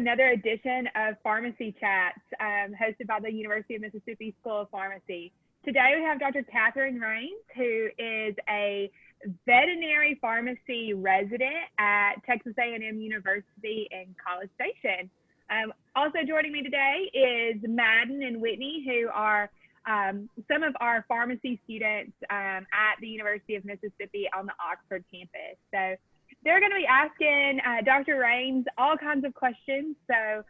another edition of Pharmacy Chats, hosted by the University of Mississippi School of Pharmacy. Today we have Dr. Katherine Raines, who is a veterinary pharmacy resident at Texas A&M University in College Station. Also joining me today is Madden and Whitney, who are some of our pharmacy students at the University of Mississippi on the Oxford campus. So they're going to be asking Dr. Raines all kinds of questions. So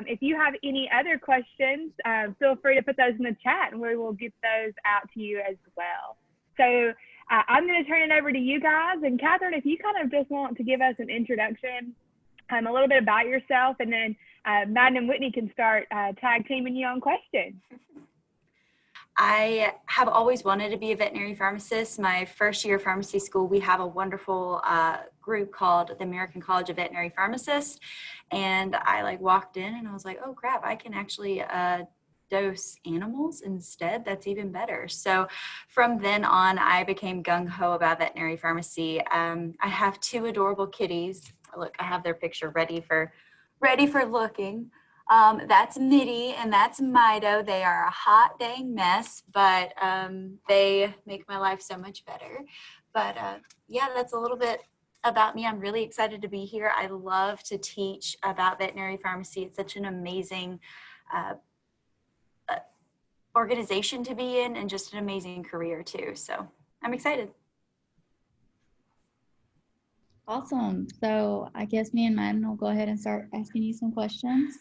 if you have any other questions, feel free to put those in the chat and we will get those out to you as well. So I'm going to turn it over to you guys. And Katherine, if you kind of just want to give us an introduction, a little bit about yourself, and then Madden and Whitney can start tag teaming you on questions. I have always wanted to be a veterinary pharmacist. My first year of pharmacy school, we have a wonderful group called the American College of Veterinary Pharmacists. And I walked in and I was like, oh crap, I can actually dose animals instead. That's even better. So from then on, I became gung-ho about veterinary pharmacy. I have two adorable kitties. Look, I have their picture ready for looking. That's Mitty and that's Mido. They are a hot dang mess, but they make my life so much better. But yeah, that's a little bit about me. I'm really excited to be here. I love to teach about veterinary pharmacy. It's such an amazing organization to be in and just an amazing career too. So I'm excited. Awesome. So I guess me and Madden will go ahead and start asking you some questions.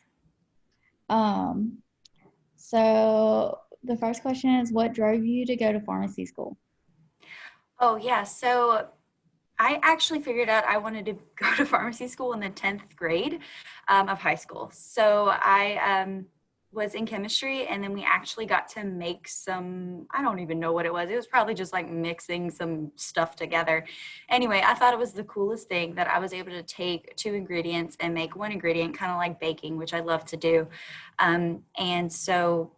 So the first question is, what drove you to go to pharmacy school? Oh yeah, so I actually figured out I wanted to go to pharmacy school in the 10th grade of high school. So I was in chemistry, and then we actually got to make some, I don't even know what it was. It was probably just like mixing some stuff together. Anyway, I thought it was the coolest thing that I was able to take two ingredients and make one ingredient, kind of like baking, which I love to do. And so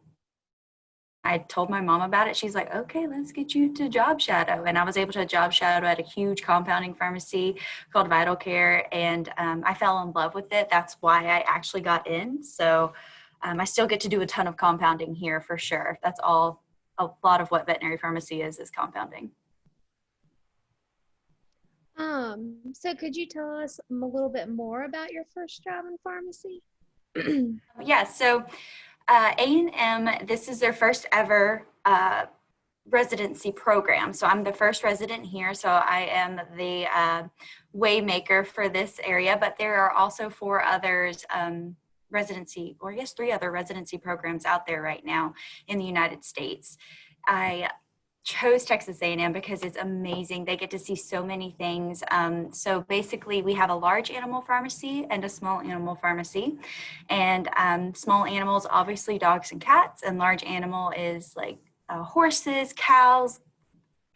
I told my mom about it. She's like, okay, let's get you to job shadow. And I was able to job shadow at a huge compounding pharmacy called Vital Care. And I fell in love with it. That's why I actually got in. So I still get to do a ton of compounding here for sure. That's all, a lot of what veterinary pharmacy is compounding. So could you tell us a little bit more about your first job in pharmacy? Yeah, so A&M, this is their first ever residency program. So I'm the first resident here. So I am the waymaker for this area, but there are also four others residency, or I guess three other residency programs out there right now in the United States. I chose Texas A&M because it's amazing. They get to see so many things. So basically we have a large animal pharmacy and a small animal pharmacy. And small animals, obviously dogs and cats, and large animal is like horses, cows,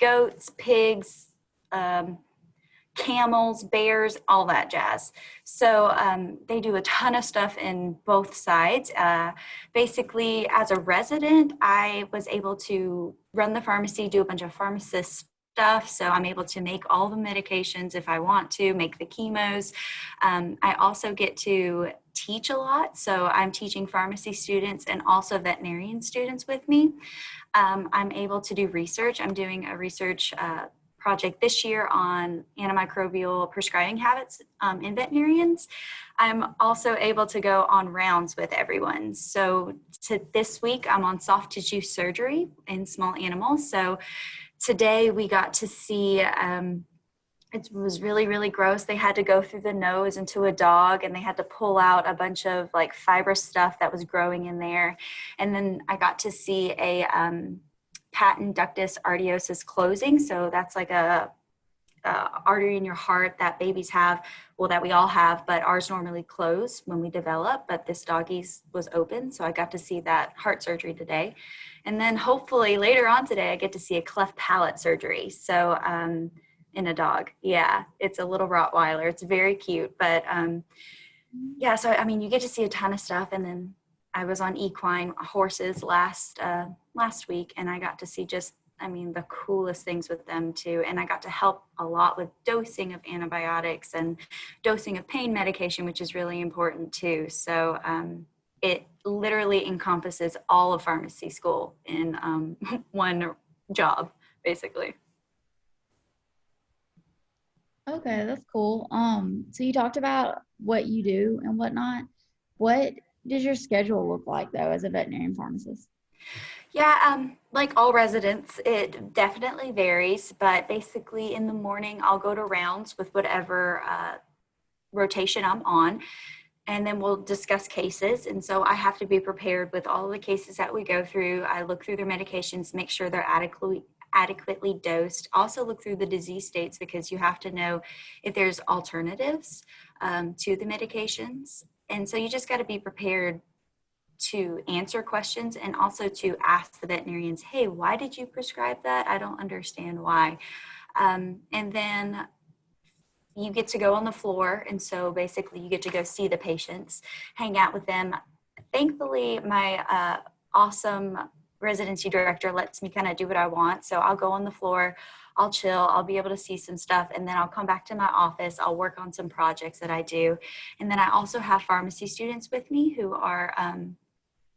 goats, pigs, camels, bears, all that jazz. So they do a ton of stuff in both sides. Basically, as a resident, I was able to run the pharmacy, do a bunch of pharmacist stuff. So I'm able to make all the medications if I want to, make the chemos. I also get to teach a lot. So I'm teaching pharmacy students and also veterinarian students with me. I'm able to do research. I'm doing a research project this year on antimicrobial prescribing habits in veterinarians. I'm also able to go on rounds with everyone. So this week I'm on soft tissue surgery in small animals. So today we got to see, it was really, really gross. They had to go through the nose into a dog and they had to pull out a bunch of like fibrous stuff that was growing in there. And then I got to see a patent ductus arteriosus closing. So that's like a artery in your heart that babies have, well, that we all have, but ours normally close when we develop, but this doggy's was open. So I got to see that heart surgery today. And then hopefully later on today, I get to see a cleft palate surgery. So in a dog. Yeah, it's a little Rottweiler. It's very cute, but yeah, so I mean, you get to see a ton of stuff. And then I was on equine horses last week, and I got to see just I mean, the coolest things with them too. And I got to help a lot with dosing of antibiotics and dosing of pain medication, which is really important too. So it literally encompasses all of pharmacy school in one job, basically. Okay, that's cool. So you talked about what you do and whatnot. What does your schedule look like though as a veterinarian pharmacist? Yeah, like all residents, it definitely varies, but basically in the morning, I'll go to rounds with whatever rotation I'm on, and then we'll discuss cases. And so I have to be prepared with all of the cases that we go through. I look through their medications, make sure they're adequately dosed. Also look through the disease states because you have to know if there's alternatives to the medications. And so you just got to be prepared to answer questions and also to ask the veterinarians, hey, why did you prescribe that? I don't understand why. And then you get to go on the floor. And so basically you get to go see the patients, hang out with them. Thankfully, my awesome residency director lets me kind of do what I want. So I'll go on the floor, I'll chill, I'll be able to see some stuff, and then I'll come back to my office, I'll work on some projects that I do. And then I also have pharmacy students with me who are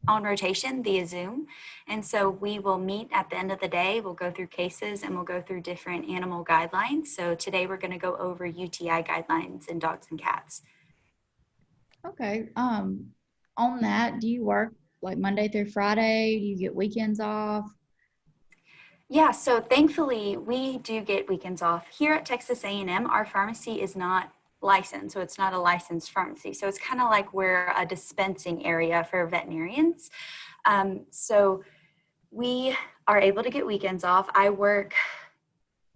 on rotation via Zoom. And so we will meet at the end of the day. We'll go through cases and we'll go through different animal guidelines. So today we're going to go over UTI guidelines in dogs and cats. Okay. On that, do you work like Monday through Friday? Do you get weekends off? Yeah, so thankfully we do get weekends off. Here at Texas A&M, our pharmacy is not licensed, so it's not a licensed pharmacy. So it's kind of like we're a dispensing area for veterinarians. So we are able to get weekends off. I work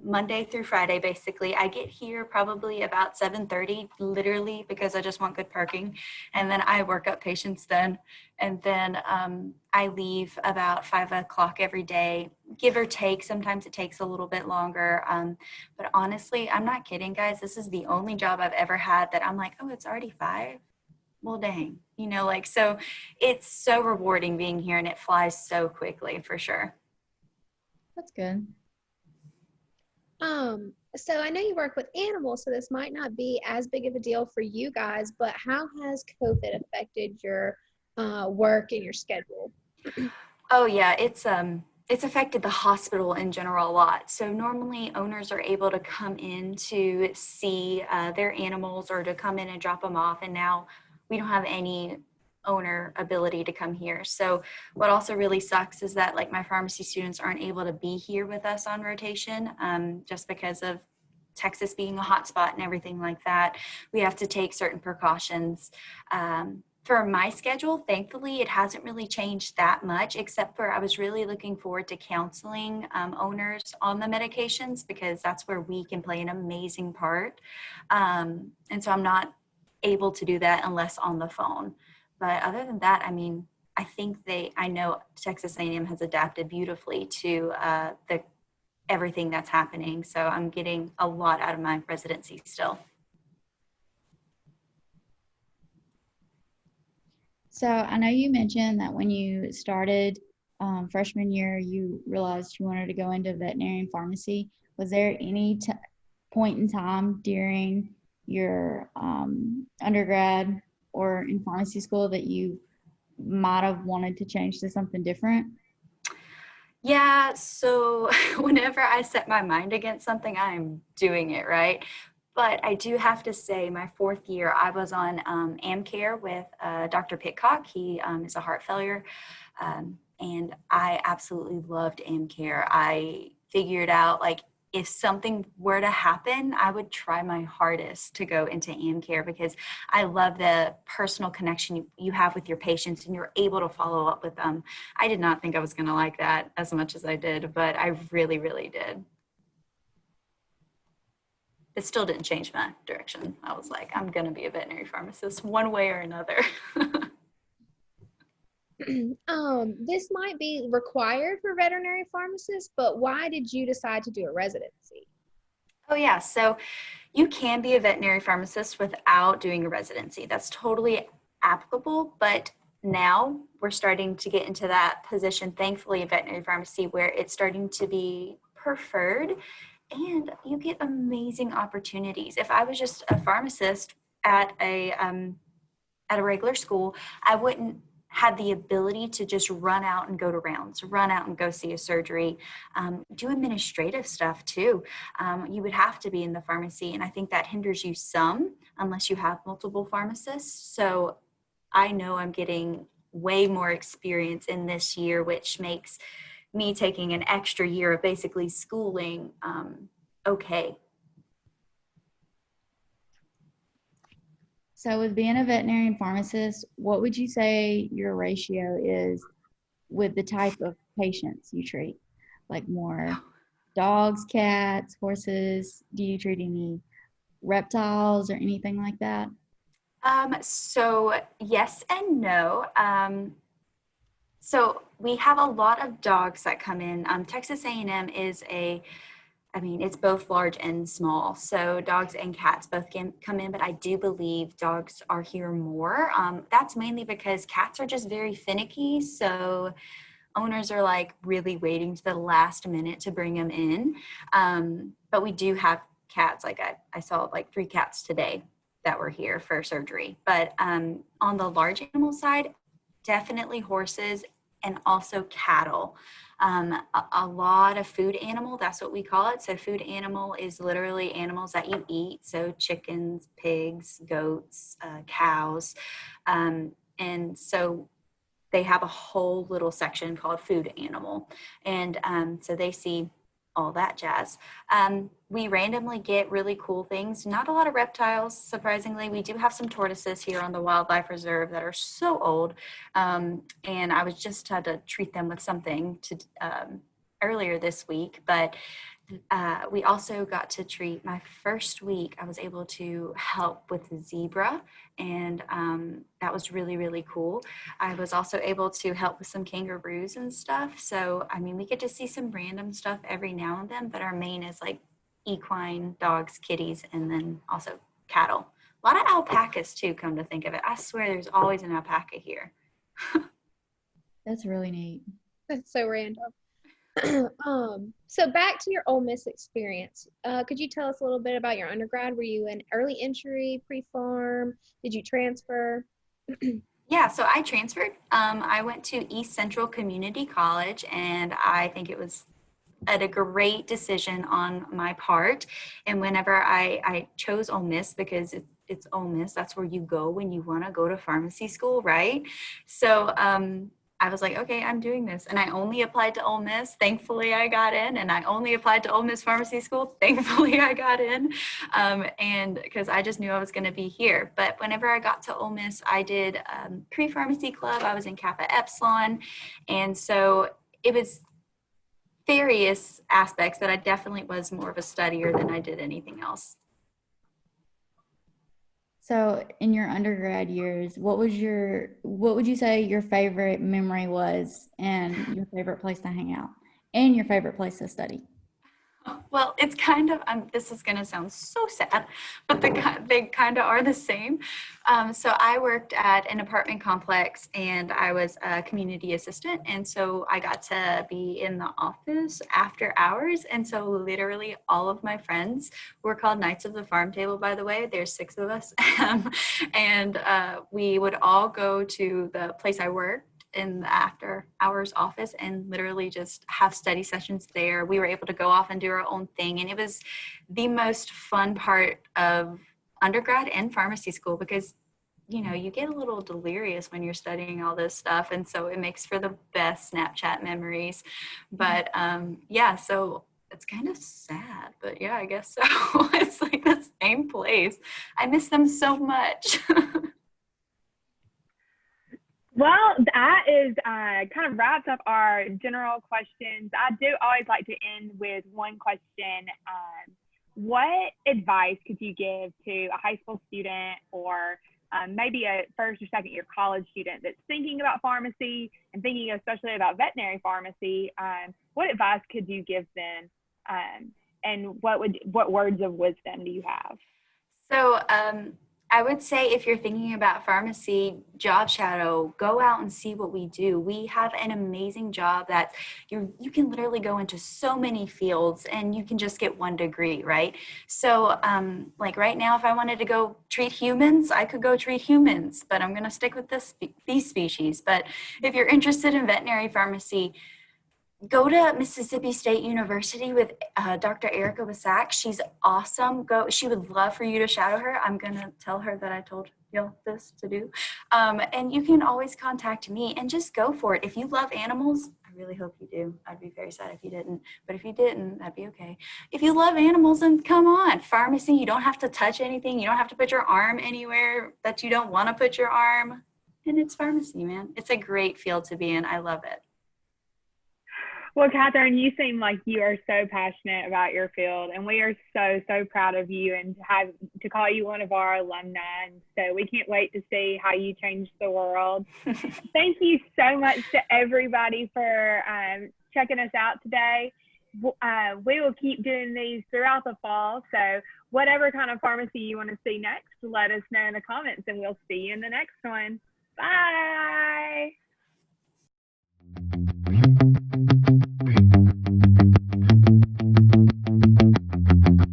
Monday through Friday, basically. I get here probably about 7:30, literally, because I just want good parking. And then I work up patients then. And then I leave about 5 o'clock every day, give or take. Sometimes it takes a little bit longer. But honestly, I'm not kidding, guys. This is the only job I've ever had that I'm like, oh, it's already 5? Well, dang. You know, like, so it's so rewarding being here and it flies so quickly for sure. That's good. So I know you work with animals, so this might not be as big of a deal for you guys, but how has COVID affected your work and your schedule? Oh yeah, it's affected the hospital in general a lot. So normally owners are able to come in to see their animals or to come in and drop them off, and now we don't have any owner ability to come here. So what also really sucks is that like my pharmacy students aren't able to be here with us on rotation just because of Texas being a hotspot and everything like that. We have to take certain precautions. For my schedule, thankfully, it hasn't really changed that much, except for I was really looking forward to counseling owners on the medications because that's where we can play an amazing part. And so I'm not able to do that unless on the phone. But other than that, I mean, I know Texas A&M has adapted beautifully to everything that's happening. So I'm getting a lot out of my residency still. So I know you mentioned that when you started freshman year, you realized you wanted to go into veterinarian pharmacy. Was there any point in time during your undergrad or in pharmacy school that you might have wanted to change to something different? Yeah, so whenever I set my mind against something, I'm doing it, right? But I do have to say, my 4th year, I was on AmCare with Dr. Pitcock. He is a heart failure, and I absolutely loved AmCare. I figured out, like, if something were to happen, I would try my hardest to go into AmCare because I love the personal connection you have with your patients and you're able to follow up with them. I did not think I was going to like that as much as I did, but I really, really did. It still didn't change my direction. I was like, I'm going to be a veterinary pharmacist one way or another. This might be required for veterinary pharmacists, but why did you decide to do a residency? Oh yeah, so you can be a veterinary pharmacist without doing a residency. That's totally applicable, but now we're starting to get into that position, thankfully, in veterinary pharmacy, where it's starting to be preferred and you get amazing opportunities. If I was just a pharmacist at a regular school, I wouldn't have the ability to just run out and go to rounds, run out and go see a surgery, do administrative stuff too. You would have to be in the pharmacy, and I think that hinders you some unless you have multiple pharmacists. So I know I'm getting way more experience in this year, which makes me taking an extra year of basically schooling okay. So with being a veterinarian pharmacist, what would you say your ratio is with the type of patients you treat? Like more dogs, cats, horses? Do you treat any reptiles or anything like that? So yes and no. So we have a lot of dogs that come in. Texas A&M is it's both large and small. So dogs and cats both can come in, but I do believe dogs are here more. That's mainly because cats are just very finicky. So owners are like really waiting to the last minute to bring them in. But we do have cats. Like I saw like 3 cats today that were here for surgery. But on the large animal side, definitely horses and also cattle. A lot of food animal, that's what we call it. So food animal is literally animals that you eat. So chickens, pigs, goats, cows. And so they have a whole little section called food animal. And so they see all that jazz. We randomly get really cool things. Not a lot of reptiles, surprisingly. We do have some tortoises here on the wildlife reserve that are so old. And I was just had to treat them with something to earlier this week. But we also got to treat, my first week, I was able to help with the zebra, and that was really, really cool. I was also able to help with some kangaroos and stuff. So, we get to see some random stuff every now and then, but our main is like equine, dogs, kitties, and then also cattle. A lot of alpacas too, come to think of it. I swear there's always an alpaca here. That's really neat. That's so random. So back to your Ole Miss experience. Could you tell us a little bit about your undergrad? Were you an early entry, pre-pharm? Did you transfer? Yeah, so I transferred. I went to East Central Community College, and I think it was a great decision on my part. And whenever I chose Ole Miss, because it's Ole Miss, that's where you go when you want to go to pharmacy school, right? So I was like, okay, I'm doing this. And I only applied to Ole Miss. Thankfully, I got in. And I only applied to Ole Miss Pharmacy School. Thankfully, I got in. And because I just knew I was going to be here. But whenever I got to Ole Miss, I did pre-pharmacy club. I was in Kappa Epsilon. And so it was various aspects, but I definitely was more of a studier than I did anything else. So in your undergrad years, what would you say your favorite memory was, and your favorite place to hang out, and your favorite place to study? Well, it's kind of, this is going to sound so sad, but they kind of are the same. So I worked at an apartment complex, and I was a community assistant. And so I got to be in the office after hours. And so literally all of my friends were called Knights of the Farm Table, by the way. There's 6 of us. And we would all go to the place I worked in the after hours office and literally just have study sessions there. We were able to go off and do our own thing. And it was the most fun part of undergrad and pharmacy school, because, you get a little delirious when you're studying all this stuff. And so it makes for the best Snapchat memories. But yeah, so it's kind of sad, but yeah, I guess so. It's like the same place. I miss them so much. Well, that is kind of wraps up our general questions. I do always like to end with one question. What advice could you give to a high school student, or maybe a first or second year college student that's thinking about pharmacy and thinking especially about veterinary pharmacy? What advice could you give them? And what words of wisdom do you have? So I would say if you're thinking about pharmacy, job shadow, go out and see what we do. We have an amazing job that you can literally go into so many fields and you can just get 1 degree, right? So like right now, if I wanted to go treat humans, I could go treat humans, but I'm going to stick with these species. But if you're interested in veterinary pharmacy, go to Mississippi State University with Dr. Erica Basak. She's awesome. She would love for you to shadow her. I'm going to tell her that I told you this to do. And you can always contact me and just go for it. If you love animals, I really hope you do. I'd be very sad if you didn't. But if you didn't, that'd be okay. If you love animals, then come on. Pharmacy, you don't have to touch anything. You don't have to put your arm anywhere that you don't want to put your arm. And it's pharmacy, man. It's a great field to be in. I love it. Well, Katherine, you seem like you are so passionate about your field, and we are so, so proud of you and to call you one of our alumni. And so we can't wait to see how you change the world. Thank you so much to everybody for checking us out today. We will keep doing these throughout the fall. So whatever kind of pharmacy you want to see next, let us know in the comments, and we'll see you in the next one. Bye.